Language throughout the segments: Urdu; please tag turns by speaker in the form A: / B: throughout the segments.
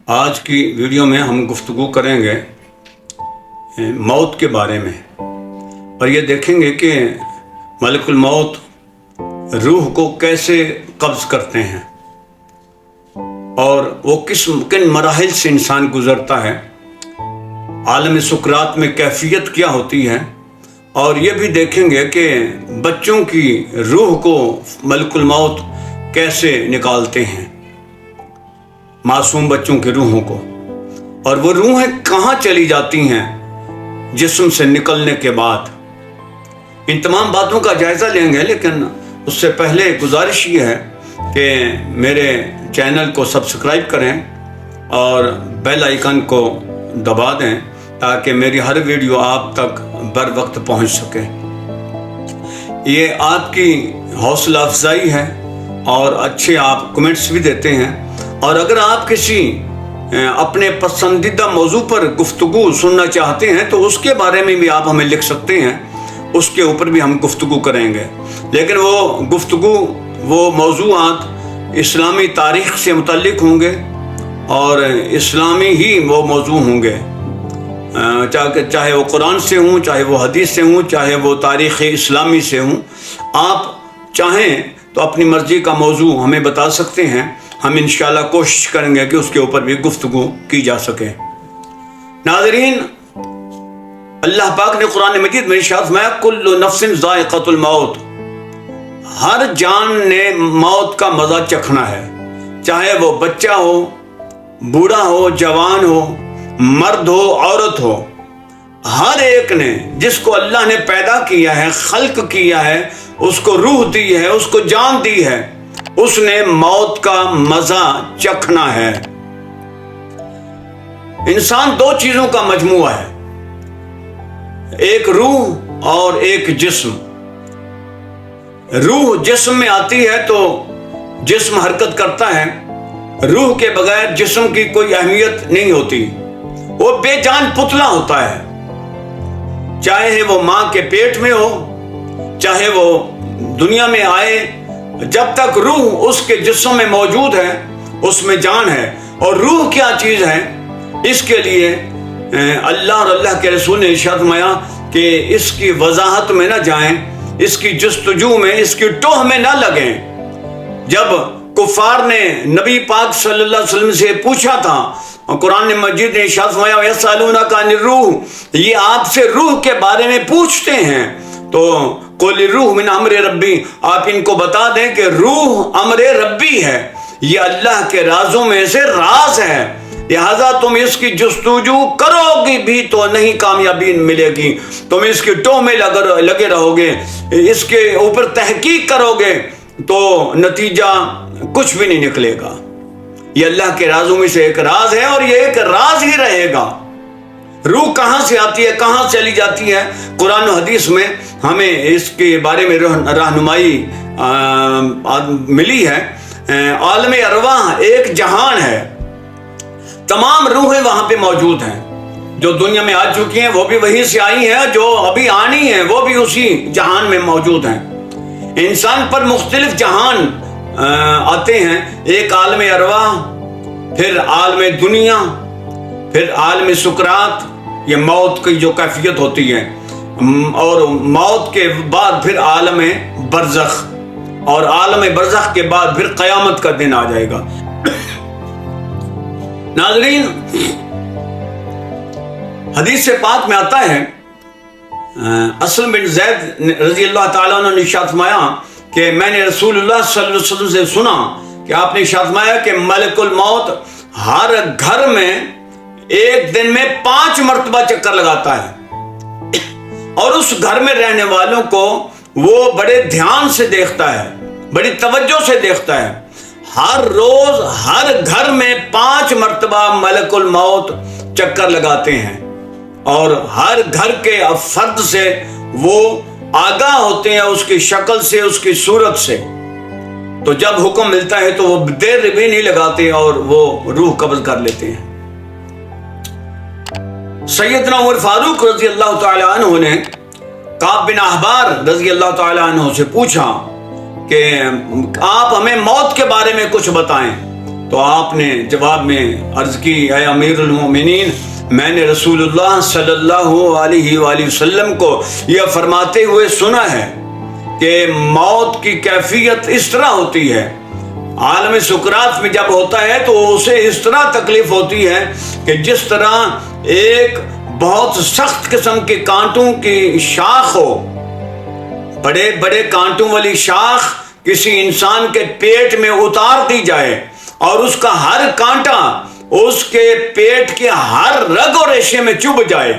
A: آج کی ویڈیو میں ہم گفتگو کریں گے موت کے بارے میں، اور یہ دیکھیں گے کہ ملک الموت روح کو کیسے قبض کرتے ہیں اور وہ کن مراحل سے انسان گزرتا ہے، عالم سکرات میں کیفیت کیا ہوتی ہے، اور یہ بھی دیکھیں گے کہ بچوں کی روح کو ملک الموت کیسے نکالتے ہیں، معصوم بچوں کی روحوں کو، اور وہ روحیں کہاں چلی جاتی ہیں جسم سے نکلنے کے بعد۔ ان تمام باتوں کا جائزہ لیں گے، لیکن اس سے پہلے گزارش یہ ہے کہ میرے چینل کو سبسکرائب کریں اور بیل آئیکن کو دبا دیں تاکہ میری ہر ویڈیو آپ تک بر وقت پہنچ سکے۔ یہ آپ کی حوصلہ افزائی ہے اور اچھے آپ کمنٹس بھی دیتے ہیں، اور اگر آپ کسی اپنے پسندیدہ موضوع پر گفتگو سننا چاہتے ہیں تو اس کے بارے میں بھی آپ ہمیں لکھ سکتے ہیں، اس کے اوپر بھی ہم گفتگو کریں گے، لیکن وہ موضوعات اسلامی تاریخ سے متعلق ہوں گے اور اسلامی ہی وہ موضوع ہوں گے، چاہے وہ قرآن سے ہوں، چاہے وہ حدیث سے ہوں، چاہے وہ تاریخ اسلامی سے ہوں۔ آپ چاہیں تو اپنی مرضی کا موضوع ہمیں بتا سکتے ہیں، ہم انشاءاللہ کوشش کریں گے کہ اس کے اوپر بھی گفتگو کی جا سکے۔ ناظرین، اللہ پاک نے قرآن مجید میں ارشاد فرمایا کل نفس ذائقۃ الموت، ہر جان نے موت کا مزہ چکھنا ہے، چاہے وہ بچہ ہو، بوڑھا ہو، جوان ہو، مرد ہو، عورت ہو، ہر ایک نے، جس کو اللہ نے پیدا کیا ہے، خلق کیا ہے، اس کو روح دی ہے، اس کو جان دی ہے، اس نے موت کا مزہ چکھنا ہے۔ انسان دو چیزوں کا مجموعہ ہے، ایک روح اور ایک جسم۔ روح جسم میں آتی ہے تو جسم حرکت کرتا ہے، روح کے بغیر جسم کی کوئی اہمیت نہیں ہوتی، وہ بے جان پتلا ہوتا ہے، چاہے وہ ماں کے پیٹ میں ہو، چاہے وہ دنیا میں آئے، جب تک روح اس کے جسم میں موجود ہے اس میں جان ہے۔ اور روح کیا چیز ہے، اس کے لیے اللہ اور اللہ کے رسول نے ارشاد فرمایا کہ اس کی وضاحت میں نہ جائیں، اس کی جستجو میں، اس کی ٹوہ میں نہ لگیں۔ جب کفار نے نبی پاک صلی اللہ علیہ وسلم سے پوچھا تھا، قرآن مجید نے ارشاد فرمایا یسألونک عن الروح، یہ آپ سے روح کے بارے میں پوچھتے ہیں، تو قل الروح من امر ربی، آپ ان کو بتا دیں کہ روح امر ربی ہے، یہ اللہ کے رازوں میں سے راز ہے، لہذا تم اس کی جستجو کرو گی بھی تو نہیں کامیابی ملے گی، تم اس کی ٹوہ میں لگے رہو گے، اس کے اوپر تحقیق کرو گے تو نتیجہ کچھ بھی نہیں نکلے گا۔ یہ اللہ کے رازوں میں سے ایک راز ہے اور یہ ایک راز ہی رہے گا۔ روح کہاں سے آتی ہے، کہاں چلی جاتی ہے، قرآن و حدیث میں ہمیں اس کے بارے میں رہنمائی ملی ہے۔ عالم ارواح ایک جہان ہے، تمام روحیں وہاں پہ موجود ہیں، جو دنیا میں آ چکی ہیں وہ بھی وہیں سے آئی ہیں، جو ابھی آنی ہیں وہ بھی اسی جہان میں موجود ہیں۔ انسان پر مختلف جہان آتے ہیں، ایک عالم ارواح، پھر عالم دنیا، پھر عالم سکرات، یہ موت کی جو کیفیت ہوتی ہے، اور موت کے بعد پھر عالم برزخ، اور عالم برزخ کے بعد پھر قیامت کا دن آ جائے گا۔ ناظرین، حدیث پاک میں آتا ہے، اسلم بن زید رضی اللہ تعالیٰ عنہ نے ارشاد فرمایا کہ میں نے رسول اللہ صلی اللہ علیہ وسلم سے سنا کہ آپ نے ارشاد فرمایا کہ ملک الموت ہر گھر میں ایک دن میں 5 مرتبہ چکر لگاتا ہے، اور اس گھر میں رہنے والوں کو وہ بڑے دھیان سے دیکھتا ہے، بڑی توجہ سے دیکھتا ہے۔ ہر روز ہر گھر میں 5 مرتبہ ملک الموت چکر لگاتے ہیں، اور ہر گھر کے فرد سے وہ آگاہ ہوتے ہیں، اس کی شکل سے، اس کی صورت سے، تو جب حکم ملتا ہے تو وہ دیر بھی نہیں لگاتے اور وہ روح قبض کر لیتے ہیں۔ سیدنا عمر فاروق رضی اللہ تعالیٰ عنہ نے کعب بن احبار رضی اللہ تعالیٰ عنہ سے پوچھا کہ آپ ہمیں موت کے بارے میں کچھ بتائیں۔ تو آپ نے جواب میں عرض کی، اے امیر المومنین، میں نے رسول اللہ صلی اللہ علیہ وآلہ وسلم کو یہ فرماتے ہوئے سنا ہے کہ موت کی کیفیت اس طرح ہوتی ہے، عالم سکرات میں جب ہوتا ہے تو اسے اس طرح تکلیف ہوتی ہے کہ جس طرح ایک بہت سخت قسم کے کانٹوں کی شاخ ہو، بڑے بڑے کانٹوں والی شاخ کسی انسان کے پیٹ میں اتار دی جائے اور اس کا ہر کانٹا اس کے پیٹ کے ہر رگ و ریشے میں چبھ جائے،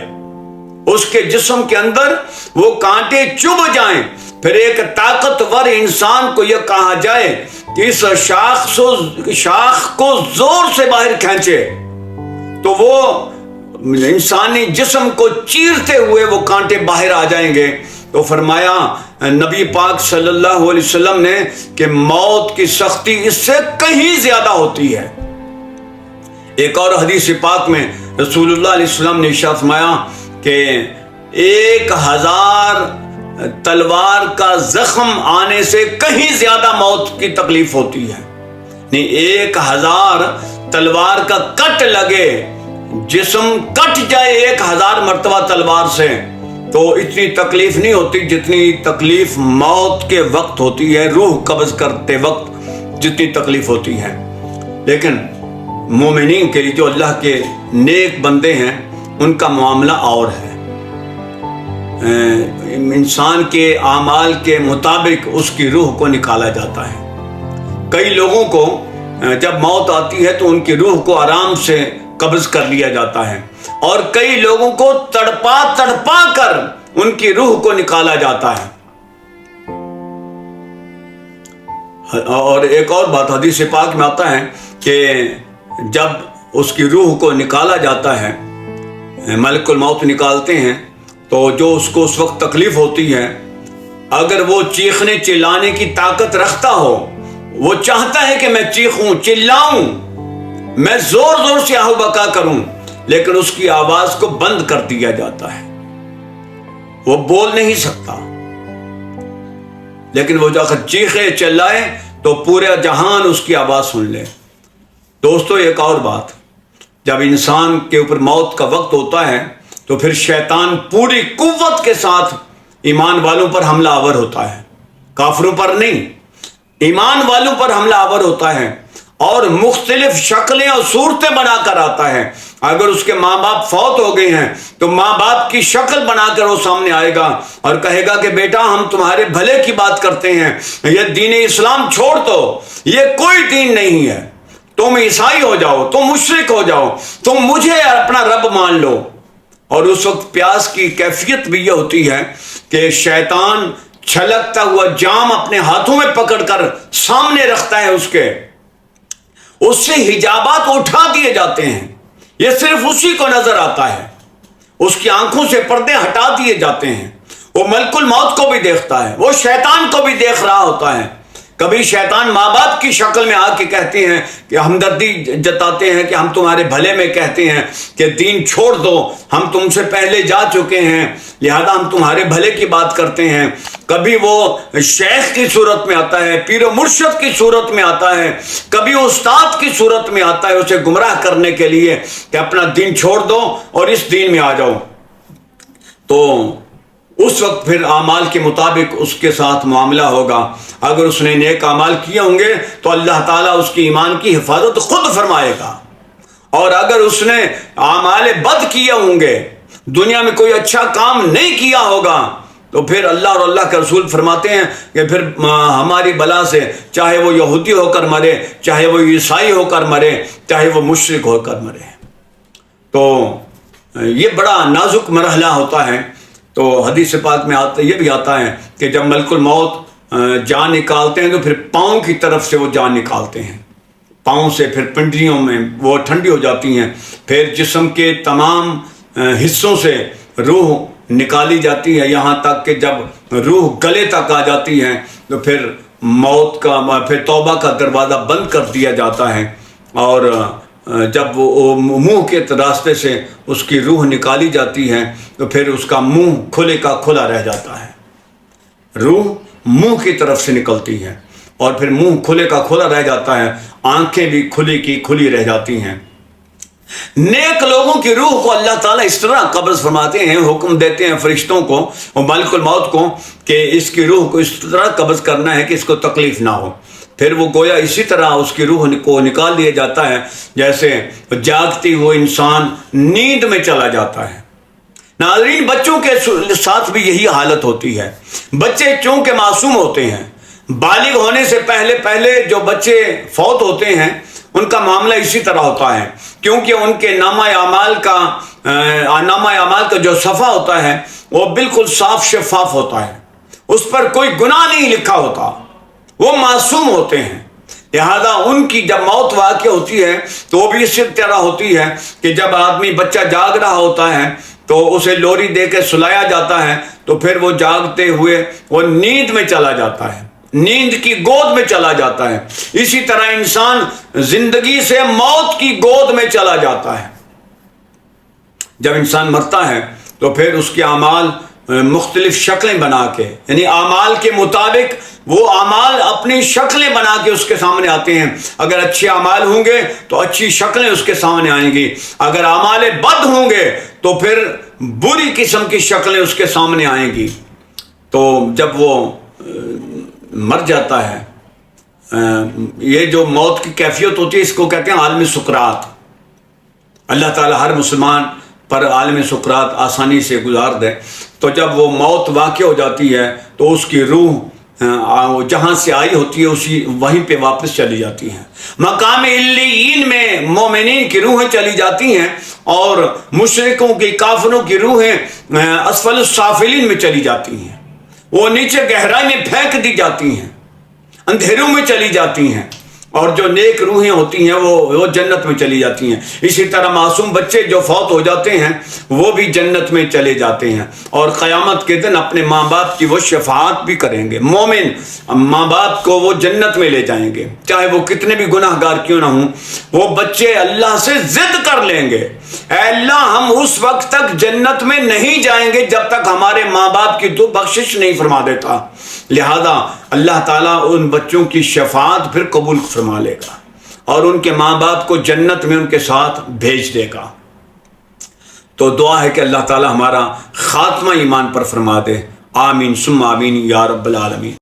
A: اس کے جسم کے اندر وہ کانٹے چبھ جائیں، پھر ایک طاقتور انسان کو یہ کہا جائے کہ اس شاخ کو زور سے باہر کھینچے، تو وہ انسانی جسم کو چیرتے ہوئے وہ کانٹے باہر آ جائیں گے۔ تو فرمایا نبی پاک صلی اللہ علیہ وسلم نے کہ موت کی سختی اس سے کہیں زیادہ ہوتی ہے۔ ایک اور حدیث پاک میں رسول اللہ علیہ وسلم نے ارشاد فرمایا کہ 1000 تلوار کا زخم آنے سے کہیں زیادہ موت کی تکلیف ہوتی ہے۔ نہیں، 1000 تلوار کا کٹ لگے، جسم کٹ جائے 1000 مرتبہ تلوار سے، تو اتنی تکلیف نہیں ہوتی جتنی تکلیف موت کے وقت ہوتی ہے، روح قبض کرتے وقت جتنی تکلیف ہوتی ہے۔ لیکن مومنین کے لیے، جو اللہ کے نیک بندے ہیں، ان کا معاملہ اور ہے۔ انسان کے اعمال کے مطابق اس کی روح کو نکالا جاتا ہے۔ کئی لوگوں کو جب موت آتی ہے تو ان کی روح کو آرام سے قبض کر لیا جاتا ہے، اور کئی لوگوں کو تڑپا تڑپا کر ان کی روح کو نکالا جاتا ہے۔ اور ایک اور بات حدیث پاک میں آتا ہے کہ جب اس کی روح کو نکالا جاتا ہے، ملک الموت نکالتے ہیں، تو جو اس کو اس وقت تکلیف ہوتی ہے، اگر وہ چیخنے چلانے کی طاقت رکھتا ہو، وہ چاہتا ہے کہ میں چیخوں چلاؤں، میں زور زور سے آہ بکا کروں، لیکن اس کی آواز کو بند کر دیا جاتا ہے، وہ بول نہیں سکتا۔ لیکن وہ جب چیخے چلائے تو پورا جہان اس کی آواز سن لے۔ دوستو، ایک اور بات، جب انسان کے اوپر موت کا وقت ہوتا ہے تو پھر شیطان پوری قوت کے ساتھ ایمان والوں پر حملہ آور ہوتا ہے، کافروں پر نہیں، ایمان والوں پر حملہ آور ہوتا ہے، اور مختلف شکلیں اور صورتیں بنا کر آتا ہے۔ اگر اس کے ماں باپ فوت ہو گئے ہیں تو ماں باپ کی شکل بنا کر وہ سامنے آئے گا اور کہے گا کہ بیٹا، ہم تمہارے بھلے کی بات کرتے ہیں، یہ دین اسلام چھوڑ دو، یہ کوئی دین نہیں ہے، تم عیسائی ہو جاؤ، تم مشرک ہو جاؤ، تم مجھے اپنا رب مان لو۔ اور اس وقت پیاس کی کیفیت بھی یہ ہوتی ہے کہ شیطان چھلکتا ہوا جام اپنے ہاتھوں میں پکڑ کر سامنے رکھتا ہے، اس سے حجابات اٹھا دیے جاتے ہیں، یہ صرف اسی کو نظر آتا ہے، اس کی آنکھوں سے پردے ہٹا دیے جاتے ہیں، وہ ملک الموت کو بھی دیکھتا ہے، وہ شیطان کو بھی دیکھ رہا ہوتا ہے۔ کبھی شیطان ماں باپ کی شکل میں آ کے کہتے ہیں کہ ہمدردی جتاتے ہیں کہ ہم تمہارے بھلے میں کہتے ہیں کہ دین چھوڑ دو، ہم تم سے پہلے جا چکے ہیں، لہذا ہم تمہارے بھلے کی بات کرتے ہیں۔ کبھی وہ شیخ کی صورت میں آتا ہے، پیر و مرشد کی صورت میں آتا ہے، کبھی استاد کی صورت میں آتا ہے، اسے گمراہ کرنے کے لیے کہ اپنا دین چھوڑ دو اور اس دین میں آ جاؤ۔ تو اس وقت پھر اعمال کے مطابق اس کے ساتھ معاملہ ہوگا۔ اگر اس نے نیک اعمال کیے ہوں گے تو اللہ تعالیٰ اس کی ایمان کی حفاظت خود فرمائے گا، اور اگر اس نے اعمال بد کیے ہوں گے، دنیا میں کوئی اچھا کام نہیں کیا ہوگا، تو پھر اللہ اور اللہ کے رسول فرماتے ہیں کہ پھر ہماری بلا سے، چاہے وہ یہودی ہو کر مرے، چاہے وہ عیسائی ہو کر مرے، چاہے وہ مشرک ہو کر مرے۔ تو یہ بڑا نازک مرحلہ ہوتا ہے۔ تو حدیث پاک میں یہ بھی آتا ہے کہ جب ملک الموت جان نکالتے ہیں تو پھر پاؤں کی طرف سے وہ جان نکالتے ہیں، پاؤں سے پھر پنڈلیوں میں وہ ٹھنڈی ہو جاتی ہیں، پھر جسم کے تمام حصوں سے روح نکالی جاتی ہے، یہاں تک کہ جب روح گلے تک آ جاتی ہے تو پھر موت کا، پھر توبہ کا دروازہ بند کر دیا جاتا ہے، اور جب وہ منہ کے راستے سے اس کی روح نکالی جاتی ہے تو پھر اس کا منہ کھلے کا کھلا رہ جاتا ہے۔ روح منہ کی طرف سے نکلتی ہے اور پھر منہ کھلے کا کھلا رہ جاتا ہے، آنکھیں بھی کھلی کی کھلی رہ جاتی ہیں۔ نیک لوگوں کی روح کو اللہ تعالیٰ اس طرح قبض فرماتے ہیں، حکم دیتے ہیں فرشتوں کو اور ملک الموت کو کہ اس کی روح کو اس طرح قبض کرنا ہے کہ اس کو تکلیف نہ ہو۔ پھر وہ گویا اسی طرح اس کی روح کو نکال دیا جاتا ہے جیسے جاگتی وہ انسان نیند میں چلا جاتا ہے۔ ناظرین، بچوں کے ساتھ بھی یہی حالت ہوتی ہے۔ بچے چونکہ معصوم ہوتے ہیں، بالغ ہونے سے پہلے جو بچے فوت ہوتے ہیں ان کا معاملہ اسی طرح ہوتا ہے، کیونکہ ان کے نامہ اعمال کا جو صفحہ ہوتا ہے وہ بالکل صاف شفاف ہوتا ہے، اس پر کوئی گناہ نہیں لکھا ہوتا، وہ معصوم ہوتے ہیں۔ لہذا ان کی جب موت واقع ہوتی ہے تو وہ بھی اسی طرح ہوتی ہے کہ جب آدمی بچہ جاگ رہا ہوتا ہے تو اسے لوری دے کے سلایا جاتا ہے تو پھر وہ جاگتے ہوئے وہ نیند میں چلا جاتا ہے، نیند کی گود میں چلا جاتا ہے۔ اسی طرح انسان زندگی سے موت کی گود میں چلا جاتا ہے۔ جب انسان مرتا ہے تو پھر اس کے اعمال مختلف شکلیں بنا کے، یعنی اعمال کے مطابق وہ اعمال اپنی شکلیں بنا کے اس کے سامنے آتے ہیں۔ اگر اچھے اعمال ہوں گے تو اچھی شکلیں اس کے سامنے آئیں گی، اگر اعمال بد ہوں گے تو پھر بری قسم کی شکلیں اس کے سامنے آئیں گی۔ تو جب وہ مر جاتا ہے، یہ جو موت کی کیفیت ہوتی ہے اس کو کہتے ہیں عالم سکرات۔ اللہ تعالیٰ ہر مسلمان پر عالم سکرات آسانی سے گزار دے۔ تو جب وہ موت واقع ہو جاتی ہے تو اس کی روح جہاں سے آئی ہوتی ہے وہیں پہ واپس چلی جاتی ہیں۔ مقام علیین میں مومنین کی روحیں چلی جاتی ہیں اور مشرکوں کی، کافروں کی روحیں اسفل السافلین میں چلی جاتی ہیں، وہ نیچے گہرائی میں پھینک دی جاتی ہیں، اندھیروں میں چلی جاتی ہیں، اور جو نیک روحیں ہوتی ہیں وہ جنت میں چلی جاتی ہیں۔ اسی طرح معصوم بچے جو فوت ہو جاتے ہیں وہ بھی جنت میں چلے جاتے ہیں، اور قیامت کے دن اپنے ماں باپ کی وہ شفاعت بھی کریں گے۔ مومن ماں باپ کو وہ جنت میں لے جائیں گے، چاہے وہ کتنے بھی گناہ گار کیوں نہ ہوں۔ وہ بچے اللہ سے ضد کر لیں گے، اے اللہ ہم اس وقت تک جنت میں نہیں جائیں گے جب تک ہمارے ماں باپ کی تو بخشش نہیں فرما دیتا۔ لہذا اللہ تعالیٰ ان بچوں کی شفاعت پھر قبول فرما لے گا اور ان کے ماں باپ کو جنت میں ان کے ساتھ بھیج دے گا۔ تو دعا ہے کہ اللہ تعالیٰ ہمارا خاتمہ ایمان پر فرما دے۔ آمین ثم آمین یا رب العالمین۔